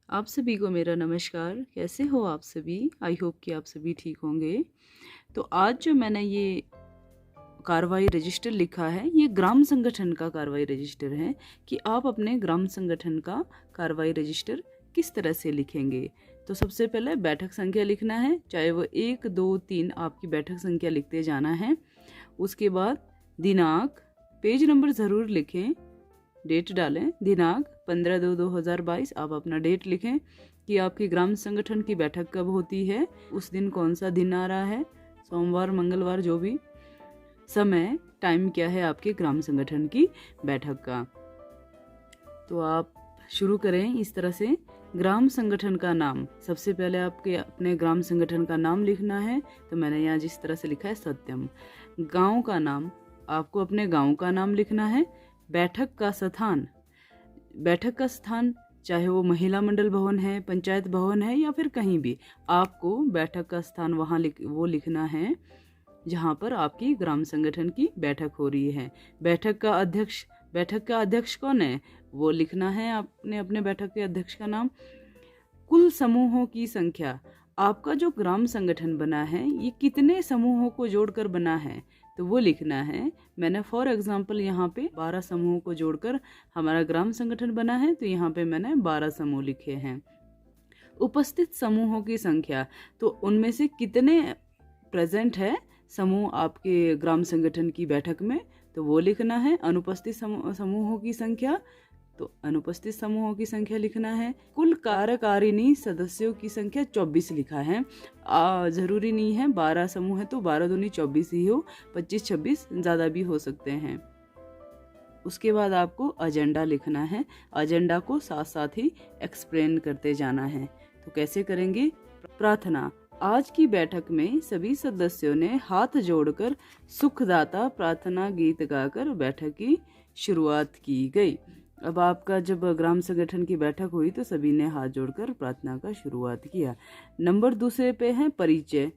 आप सभी को मेरा नमस्कार। कैसे हो आप सभी? आई होप कि आप सभी ठीक होंगे। तो आज जो मैंने ये कार्रवाई रजिस्टर लिखा है, ये ग्राम संगठन का कार्रवाई रजिस्टर है कि आप अपने ग्राम संगठन का कार्रवाई रजिस्टर किस तरह से लिखेंगे। तो सबसे पहले बैठक संख्या लिखना है, चाहे वो 1, 2, 3 आपकी बैठक संख्या लिखते जाना है। उसके बाद दिनांक, पेज नंबर ज़रूर लिखें, डेट डालें। दिनांक 15/2/2022 आप अपना डेट लिखें कि आपकी ग्राम संगठन की बैठक कब होती है, उस दिन कौन सा दिन आ रहा है, सोमवार मंगलवार जो भी। समय, टाइम क्या है आपके ग्राम संगठन की बैठक का। तो आप शुरू करें इस तरह से। ग्राम संगठन का नाम, सबसे पहले आपके अपने ग्राम संगठन का नाम लिखना है। तो मैंने यहाँ जिस तरह से लिखा है सत्यम। गांव का नाम, आपको अपने गांव का नाम लिखना है। बैठक का स्थान, बैठक का स्थान चाहे वो महिला मंडल भवन है, पंचायत भवन है या फिर कहीं भी, आपको बैठक का स्थान वहाँ वो लिखना है जहाँ पर आपकी ग्राम संगठन की बैठक हो रही है। बैठक का अध्यक्ष, बैठक का अध्यक्ष कौन है वो लिखना है आपने अपने बैठक के अध्यक्ष का नाम। कुल समूहों की संख्या, आपका जो ग्राम संगठन बना है ये कितने समूहों को जोड़कर बना है तो वो लिखना है। मैंने फॉर एग्जांपल यहाँ पे 12 समूहों को जोड़कर हमारा ग्राम संगठन बना है, तो यहाँ पे मैंने 12 समूह लिखे हैं। उपस्थित समूहों की संख्या, तो उनमें से कितने प्रेजेंट है समूह आपके ग्राम संगठन की बैठक में, तो वो लिखना है। अनुपस्थित समूहों की संख्या, तो अनुपस्थित समूहों की संख्या लिखना है। कुल कार्यकारिणी सदस्यों की संख्या 24 लिखा है। जरूरी नहीं है 12 समूह है तो 12 दूनी 24 ही हो, 25-26 ज़्यादा भी हो सकते हैं। उसके बाद आपको एजेंडा लिखना है। एजेंडा को साथ साथ ही एक्सप्लेन करते जाना है। तो कैसे करेंगे? प्रार्थना, आज की बैठक में सभी सदस्यों ने हाथ जोड़कर सुखदाता प्रार्थना गीत गाकर बैठक की शुरुआत की गई। अब आपका जब ग्राम संगठन की बैठक हुई तो सभी ने हाथ जोड़कर प्रार्थना का शुरुआत किया। नंबर दूसरे पे है परिचय।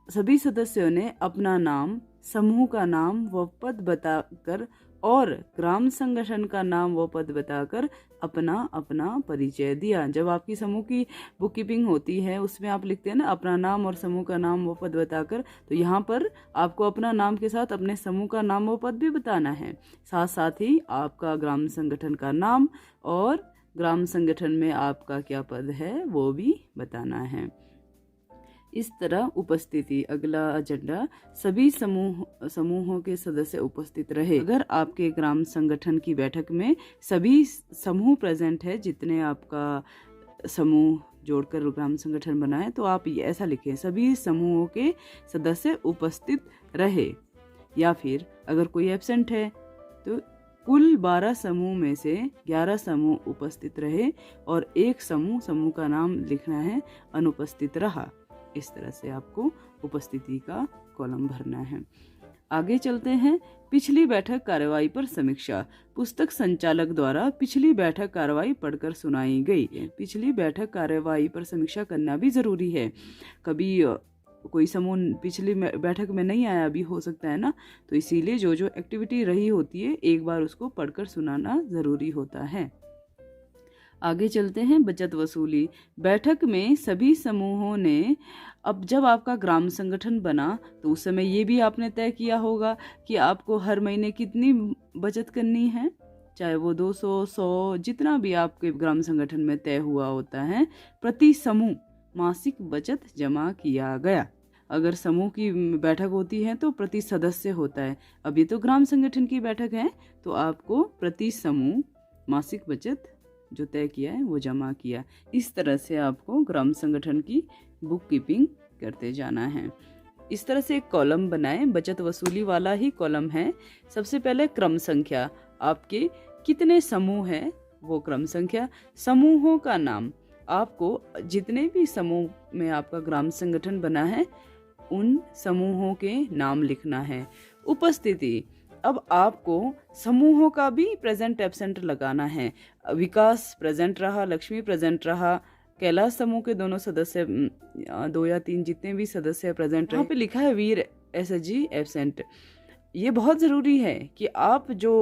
सभी सदस्यों ने अपना नाम, समूह का नाम व पद बताकर और ग्राम संगठन का नाम व पद बताकर अपना अपना परिचय दिया। जब आपकी समूह की बुक कीपिंग होती है उसमें आप लिखते हैं ना अपना नाम और समूह का नाम व पद बताकर, तो यहाँ पर आपको अपना नाम के साथ अपने समूह का नाम व पद भी बताना है। साथ साथ ही आपका ग्राम संगठन का नाम और ग्राम संगठन में आपका क्या पद है वो भी बताना है। इस तरह उपस्थिति, अगला एजेंडा, सभी समूहों के सदस्य उपस्थित रहे। अगर आपके ग्राम संगठन की बैठक में सभी समूह प्रेजेंट है, जितने आपका समूह जोड़कर ग्राम संगठन बना है, तो आप ये ऐसा लिखें, सभी समूहों के सदस्य उपस्थित रहे। या फिर अगर कोई एब्सेंट है तो कुल 12 समूह में से 11 समूह उपस्थित रहे और एक समूह का नाम लिखना है अनुपस्थित रहा। इस तरह से आपको उपस्थिति का कॉलम भरना है। आगे चलते हैं। पिछली बैठक कार्यवाही पर समीक्षा। पुस्तक संचालक द्वारा पिछली बैठक कार्यवाही पढ़कर सुनाई गई। पिछली बैठक कार्यवाही पर समीक्षा करना भी जरूरी है। कभी कोई समूह पिछली बैठक में नहीं आया भी हो सकता है ना, तो इसीलिए जो जो एक्टिविटी रही होती है एक बार उसको पढ़कर सुनाना जरूरी होता है। आगे चलते हैं। बचत वसूली। बैठक में सभी समूहों ने, अब जब आपका ग्राम संगठन बना तो उस समय ये भी आपने तय किया होगा कि आपको हर महीने कितनी बचत करनी है, चाहे वो 200, 100, जितना भी आपके ग्राम संगठन में तय हुआ होता है, प्रति समूह मासिक बचत जमा किया गया। अगर समूह की बैठक होती है तो प्रति सदस्य होता है। अब ये तो ग्राम संगठन की बैठक है तो आपको प्रति समूह मासिक बचत जो तय किया है वो जमा किया। इस तरह से आपको ग्राम संगठन की बुक कीपिंग करते जाना है। इस तरह से एक कॉलम बनाएं, बचत वसूली वाला ही कॉलम है। सबसे पहले क्रम संख्या, आपके कितने समूह है वो क्रम संख्या। समूहों का नाम, आपको जितने भी समूह में आपका ग्राम संगठन बना है उन समूहों के नाम लिखना है। उपस्थिति, अब आपको समूहों का भी प्रेजेंट एब्सेंट लगाना है। विकास प्रेजेंट रहा, लक्ष्मी प्रेजेंट रहा, कैलाश समूह के दोनों सदस्य 2 या 3 जितने भी सदस्य प्रेजेंट रहे। यहाँ पे लिखा है वीर SSG एब्सेंट। ये बहुत ज़रूरी है कि आप जो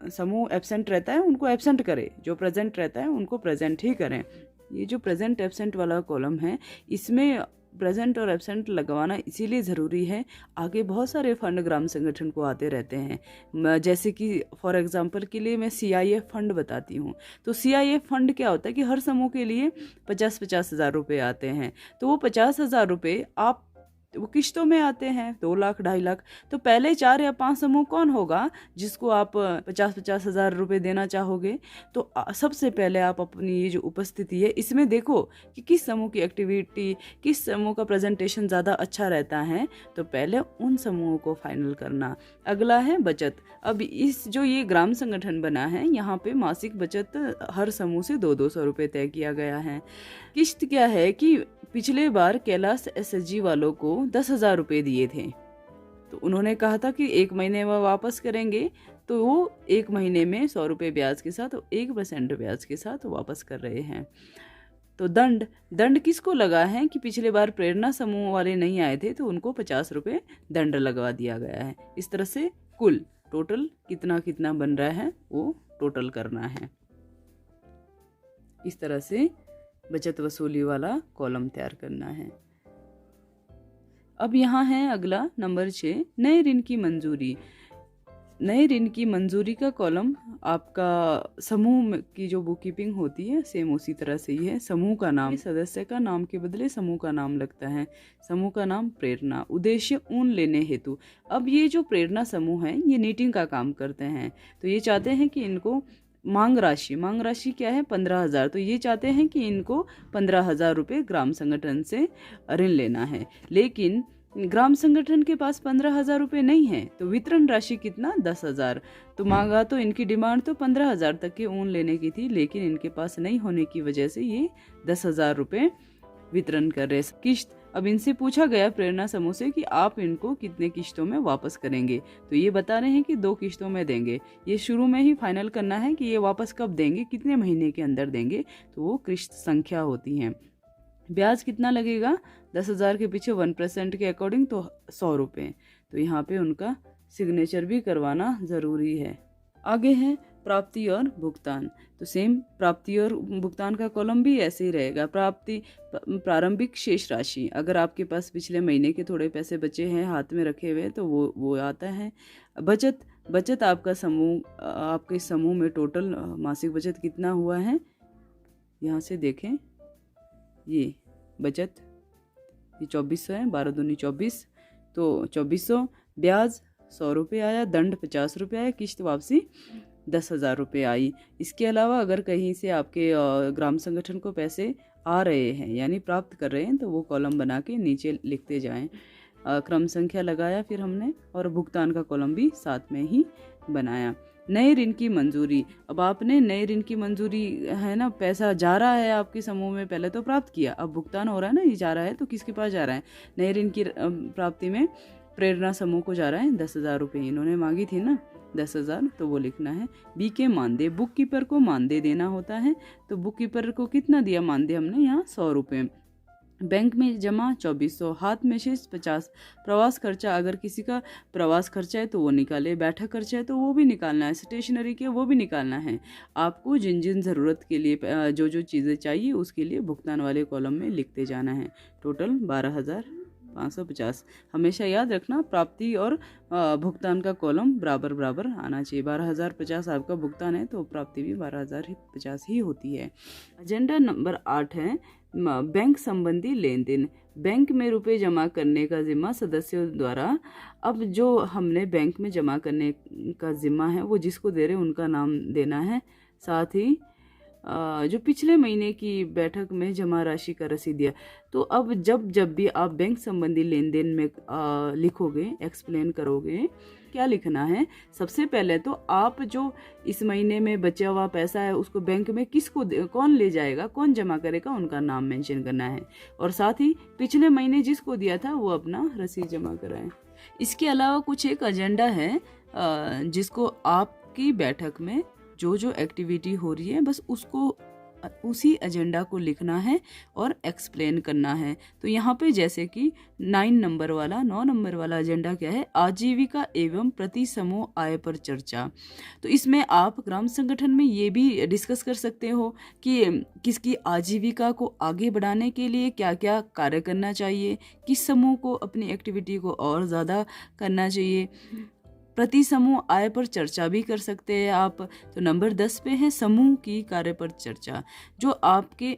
समूह एब्सेंट रहता है उनको एब्सेंट करें, जो प्रेजेंट रहता है उनको प्रेजेंट ही करें। ये जो प्रेजेंट एब्सेंट वाला कॉलम है, इसमें प्रेजेंट और एब्सेंट लगवाना इसीलिए ज़रूरी है, आगे बहुत सारे फंड ग्राम संगठन को आते रहते हैं। जैसे कि फॉर एग्जांपल के लिए मैं CIF फंड बताती हूँ। तो CIF फंड क्या होता है कि हर समूह के लिए 50-50 हज़ार रुपये आते हैं। तो वो 50 हज़ार रुपये आप वो किश्तों में आते हैं, 2 लाख 2.5 लाख। तो पहले 4 या 5 समूह कौन होगा जिसको आप 50-50 हज़ार रुपये देना चाहोगे? तो सबसे पहले आप अपनी ये जो उपस्थिति है इसमें देखो कि किस समूह की एक्टिविटी, किस समूह का प्रेजेंटेशन ज़्यादा अच्छा रहता है, तो पहले उन समूहों को फाइनल करना। अगला है बचत। अब इस जो ये ग्राम संगठन बना है, यहाँ पे मासिक बचत हर समूह से 200 रुपये तय किया गया है। किश्त क्या है कि पिछले बार कैलाश SSG वालों को 10,000 रुपये दिए थे, तो उन्होंने कहा था कि 1 महीने में वापस करेंगे, तो वो 1 महीने में 100 रुपये ब्याज के साथ 1% ब्याज के साथ वापस कर रहे हैं। तो दंड किसको लगा है कि पिछले बार प्रेरणा समूह वाले नहीं आए थे, तो उनको 50 रुपये दंड लगवा दिया गया है। इस तरह से कुल टोटल कितना कितना बन रहा है वो टोटल करना है। इस तरह से बचत वसूली वाला कॉलम तैयार करना है। अब यहाँ है अगला नंबर 6, नए ऋण की मंजूरी। नए ऋण की मंजूरी का कॉलम आपका समूह की जो बुक कीपिंग होती है सेम उसी तरह से ही है। समूह का नाम, सदस्य का नाम के बदले समूह का नाम लगता है। समूह का नाम प्रेरणा, उद्देश्य ऊन लेने हेतु। अब ये जो प्रेरणा समूह है ये नीटिंग का काम करते हैं, तो ये चाहते हैं कि इनको मांग राशि क्या है 15,000, तो ये चाहते हैं कि इनको 15,000 रुपये ग्राम संगठन से ऋण लेना है। लेकिन ग्राम संगठन के पास 15,000 रुपये नहीं है, तो वितरण राशि कितना 10,000। तो मांगा तो इनकी डिमांड तो 15,000 तक के ऊन लेने की थी, लेकिन इनके पास नहीं होने की वजह से ये 10,000 रुपये वितरण कर रहे। किश्त, अब इनसे पूछा गया प्रेरणा समूह से कि आप इनको कितने किश्तों में वापस करेंगे, तो ये बता रहे हैं कि 2 किश्तों में देंगे। ये शुरू में ही फाइनल करना है कि ये वापस कब देंगे, कितने महीने के अंदर देंगे, तो वो किश्त संख्या होती हैं। ब्याज कितना लगेगा 10,000 के पीछे 1% के अकॉर्डिंग तो 100 रुपये। तो यहाँ पे उनका सिग्नेचर भी करवाना ज़रूरी है। आगे है प्राप्ति और भुगतान। तो सेम प्राप्ति और भुगतान का कॉलम भी ऐसे ही रहेगा। प्राप्ति, प्रारंभिक शेष राशि, अगर आपके पास पिछले महीने के थोड़े पैसे बचे हैं हाथ में रखे हुए तो वो आता है। बचत आपका समूह, आपके समूह में टोटल मासिक बचत कितना हुआ है, यहाँ से देखें, ये बचत ये 2400 है, 12 दूनी 24, तो 2400। ब्याज 100 रुपये आया, दंड 50 रुपये आया, किश्त वापसी 10,000 रुपये आई। इसके अलावा अगर कहीं से आपके ग्राम संगठन को पैसे आ रहे हैं यानी प्राप्त कर रहे हैं, तो वो कॉलम बना के नीचे लिखते जाएं। क्रम संख्या लगाया फिर हमने, और भुगतान का कॉलम भी साथ में ही बनाया। नए ऋण की मंजूरी। अब आपने नए ऋण की मंजूरी है ना, पैसा जा रहा है आपके समूह में, पहले तो प्राप्त किया, अब भुगतान हो रहा है ना, ये जा रहा है, तो किसके पास जा रहा है, नए ऋण की प्राप्ति में प्रेरणा समूह को जा रहा है 10,000 रुपये। इन्होंने मांगी थी ना 10,000, तो वो लिखना है। बी के मानदेय, बुक कीपर को मानदेय देना होता है, तो बुक कीपर को कितना दिया मानदेय हमने यहाँ 100 रुपये। बैंक में जमा 2400, हाथ में शेष 50। प्रवास खर्चा, अगर किसी का प्रवास खर्चा है तो वो निकाले, बैठक खर्चा है तो वो भी निकालना है, स्टेशनरी के वो भी निकालना है। आपको जिन जिन ज़रूरत के लिए जो जो चीज़ें चाहिए उसके लिए भुगतान वाले कॉलम में लिखते जाना है। टोटल 12,550। हमेशा याद रखना प्राप्ति और भुगतान का कॉलम बराबर बराबर आना चाहिए। 12,050 आपका भुगतान है तो प्राप्ति भी 12,050 ही होती है। एजेंडा नंबर 8 है बैंक संबंधी लेन देन। बैंक में रुपए जमा करने का जिम्मा सदस्यों द्वारा। अब जो हमने बैंक में जमा करने का जिम्मा है वो जिसको दे रहे हैं उनका नाम देना है। साथ ही जो पिछले महीने की बैठक में जमा राशि का रसीद दिया। तो अब जब भी आप बैंक संबंधी लेन देन में लिखोगे, एक्सप्लेन करोगे, क्या लिखना है, सबसे पहले तो आप जो इस महीने में बचा हुआ पैसा है उसको बैंक में किसको कौन ले जाएगा, कौन जमा करेगा, उनका नाम मेंशन करना है। और साथ ही पिछले महीने जिसको दिया था वो अपना रसीद जमा कराए। इसके अलावा कुछ एक एजेंडा है जिसको आपकी बैठक में जो जो एक्टिविटी हो रही है बस उसको उसी एजेंडा को लिखना है और एक्सप्लेन करना है। तो यहाँ पे जैसे कि 9 नंबर वाला एजेंडा क्या है, आजीविका एवं प्रति समूह आय पर चर्चा। तो इसमें आप ग्राम संगठन में ये भी डिस्कस कर सकते हो कि किसकी आजीविका को आगे बढ़ाने के लिए क्या क्या कार्य करना चाहिए, किस समूह को अपनी एक्टिविटी को और ज़्यादा करना चाहिए। प्रति समूह आय पर चर्चा भी कर सकते हैं आप। तो नंबर 10 पे है समूह की कार्य पर चर्चा। जो आपके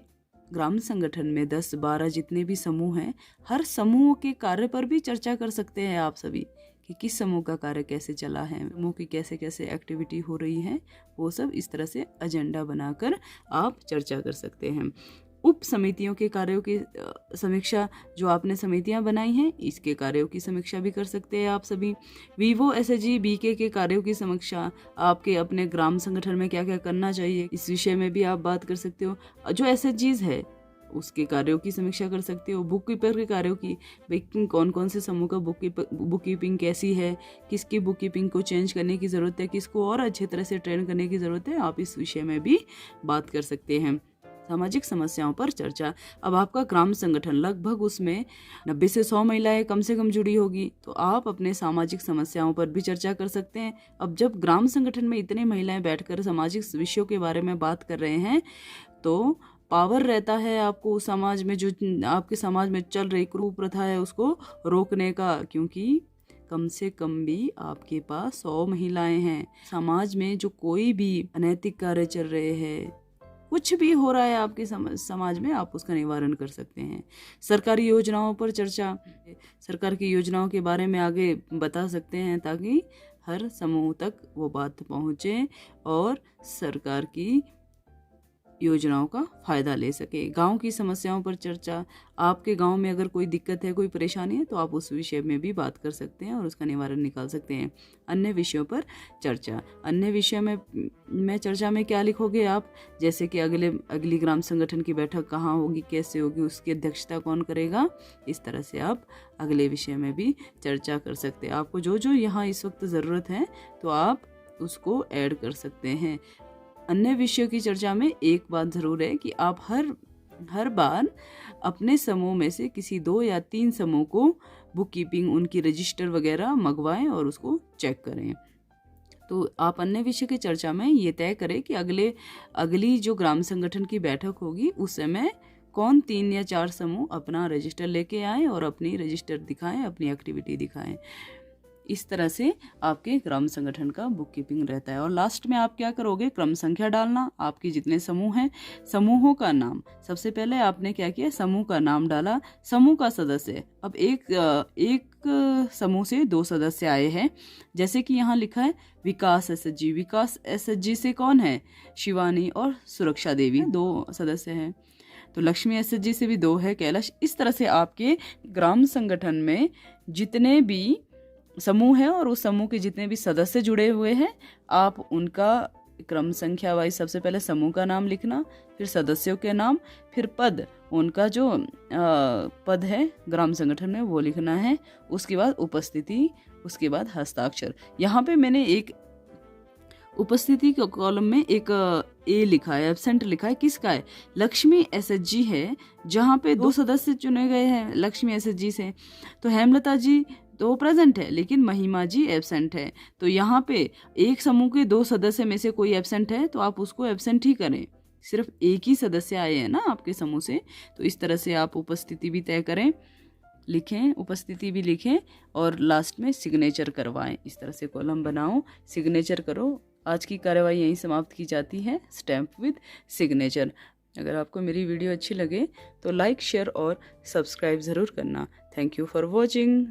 ग्राम संगठन में 10-12 जितने भी समूह हैं, हर समूह के कार्य पर भी चर्चा कर सकते हैं आप सभी कि किस समूह का कार्य कैसे चला है, समूह की कैसे कैसे एक्टिविटी हो रही है, वो सब इस तरह से एजेंडा बनाकर आप चर्चा कर सकते हैं। उप समितियों के कार्यों की समीक्षा, जो आपने समितियां बनाई हैं इसके कार्यों की समीक्षा भी कर सकते हैं आप सभी। वीवो एसएचजी बीके के कार्यों की समीक्षा, आपके अपने ग्राम संगठन में क्या क्या करना चाहिए इस विषय में भी आप बात कर सकते हो। जो एसएचजीज है उसके कार्यों की समीक्षा कर सकते हो। बुक कीपर के कार्यों की, भाई कौन कौन से समूह का बुक कीपिंग कैसी है, किसकी बुक कीपिंग को चेंज करने की ज़रूरत है, किसको और अच्छी तरह से ट्रेन करने की ज़रूरत है, आप इस विषय में भी बात कर सकते हैं। सामाजिक समस्याओं पर चर्चा। अब आपका ग्राम संगठन लगभग उसमें 90 से 100 महिलाएं कम से कम जुड़ी होगी, तो आप अपने सामाजिक समस्याओं पर भी चर्चा कर सकते हैं। अब जब ग्राम संगठन में इतनी महिलाएं बैठकर सामाजिक विषयों के बारे में बात कर रहे हैं तो पावर रहता है आपको समाज में, जो आपके समाज में चल रही कुप्रथा है उसको रोकने का, क्योंकि कम से कम भी आपके पास 100 महिलाएं हैं। समाज में जो कोई भी अनैतिक कार्य चल रहे हैं, कुछ भी हो रहा है आपके समाज में, आप उसका निवारण कर सकते हैं। सरकारी योजनाओं पर चर्चा, सरकार की योजनाओं के बारे में आगे बता सकते हैं ताकि हर समूह तक वो बात पहुँचे और सरकार की योजनाओं का फायदा ले सके। गांव की समस्याओं पर चर्चा, आपके गांव में अगर कोई दिक्कत है, कोई परेशानी है, तो आप उस विषय में भी बात कर सकते हैं और उसका निवारण निकाल सकते हैं। अन्य विषयों पर चर्चा, अन्य विषय में चर्चा में क्या लिखोगे आप, जैसे कि अगली ग्राम संगठन की बैठक कहाँ होगी, कैसे होगी, उसकी अध्यक्षता कौन करेगा, इस तरह से आप अगले विषय में भी चर्चा कर सकते हैं। आपको जो जो यहाँ इस वक्त ज़रूरत है तो आप उसको ऐड कर सकते हैं। अन्य विषयों की चर्चा में एक बात ज़रूर है कि आप हर बार अपने समूह में से किसी 2 या 3 समूह को बुक कीपिंग, उनकी रजिस्टर वगैरह मंगवाएं और उसको चेक करें। तो आप अन्य विषय की चर्चा में ये तय करें कि अगली जो ग्राम संगठन की बैठक होगी उस समय कौन 3 या 4 समूह अपना रजिस्टर लेके आए और अपनी रजिस्टर दिखाएं, अपनी एक्टिविटी दिखाएं। इस तरह से आपके ग्राम संगठन का बुक कीपिंग रहता है। और लास्ट में आप क्या करोगे, क्रम संख्या डालना। आपके जितने समूह हैं, समूहों का नाम, सबसे पहले आपने क्या किया, समूह का नाम डाला, समूह का सदस्य। अब एक समूह से 2 सदस्य आए हैं, जैसे कि यहाँ लिखा है विकास एसएचजी। विकास एसएचजी से कौन है, शिवानी और सुरक्षा देवी 2 सदस्य हैं। तो लक्ष्मी एसएचजी से भी 2 है, कैलाश। इस तरह से आपके ग्राम संगठन में जितने भी समूह है और उस समूह के जितने भी सदस्य जुड़े हुए हैं, आप उनका क्रम संख्या वाइज सबसे पहले समूह का नाम लिखना, फिर सदस्यों के नाम, फिर पद, उनका जो पद है ग्राम संगठन में वो लिखना है, उसके बाद उपस्थिति, उसके बाद हस्ताक्षर। यहाँ पे मैंने एक उपस्थिति के कॉलम में एक ए लिखा है, एब्सेंट लिखा है, किसका है, लक्ष्मी एसएचजी है, जहाँ पे 2 सदस्य चुने गए हैं लक्ष्मी एसएचजी से। तो हेमलता जी तो प्रेजेंट है लेकिन महिमा जी एब्सेंट है। तो यहाँ पे एक समूह के 2 सदस्य में से कोई एब्सेंट है तो आप उसको एब्सेंट ही करें, सिर्फ एक ही सदस्य आए हैं ना आपके समूह से। तो इस तरह से आप उपस्थिति भी तय करें, लिखें, उपस्थिति भी लिखें और लास्ट में सिग्नेचर करवाएं। इस तरह से कॉलम बनाओ, सिग्नेचर करो। आज की कार्यवाही यहीं समाप्त की जाती है, स्टैम्प विद सिग्नेचर। अगर आपको मेरी वीडियो अच्छी लगे तो लाइक, शेयर और सब्सक्राइब ज़रूर करना। Thank you for watching.